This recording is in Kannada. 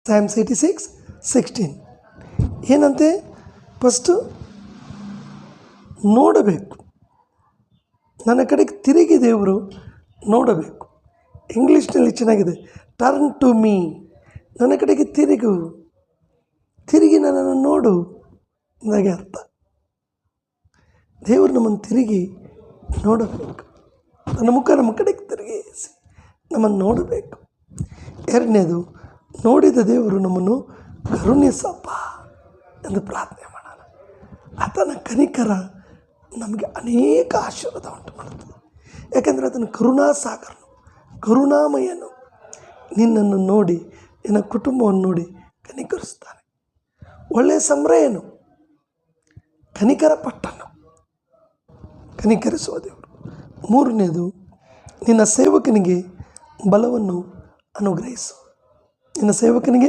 Psalms 86:16 ಏನಂತೆ? ಫಸ್ಟು ನೋಡಬೇಕು, ನನ್ನ ಕಡೆಗೆ ತಿರುಗಿ ದೇವರು ನೋಡಬೇಕು. ಇಂಗ್ಲೀಷ್ನಲ್ಲಿ ಚೆನ್ನಾಗಿದೆ, ಟರ್ನ್ ಟು ಮೀ, ನನ್ನ ಕಡೆಗೆ ತಿರುಗಿ ನನ್ನನ್ನು ನೋಡು ನನಗೆ ಅರ್ಥ. ದೇವರು ನಮ್ಮನ್ನು ತಿರುಗಿ ನೋಡಬೇಕು, ನನ್ನ ಮುಖ ನಮ್ಮ ಕಡೆಗೆ ತಿರುಗಿಸಿ ನಮ್ಮನ್ನು ನೋಡಬೇಕು. ಎರಡನೇದು, ನೋಡಿದ ದೇವರು ನಮ್ಮನ್ನು ಕರುಣಿಸಪ್ಪ ಎಂದು ಪ್ರಾರ್ಥನೆ ಮಾಡೋಣ. ಆತನ ಕನಿಕರ ನಮಗೆ ಅನೇಕ ಆಶೀರ್ವಾದ ಉಂಟು ಮಾಡುತ್ತದೆ. ಯಾಕೆಂದರೆ ಅದನ್ನು ಕರುಣಾಸಾಗರನು, ಕರುಣಾಮಯನು, ನಿನ್ನನ್ನು ನೋಡಿ, ನಿನ್ನ ಕುಟುಂಬವನ್ನು ನೋಡಿ ಕನಿಕರಿಸ್ತಾನೆ. ಒಳ್ಳೆಯ ಸಂರಯನು, ಕನಿಕರ ಪಟ್ಟನು, ಕನಿಕರಿಸುವ ದೇವರು. ಮೂರನೇದು, ನಿನ್ನ ಸೇವಕನಿಗೆ ಬಲವನ್ನು ಅನುಗ್ರಹಿಸು, ನಿನ್ನ ಸೇವಕನಿಗೆ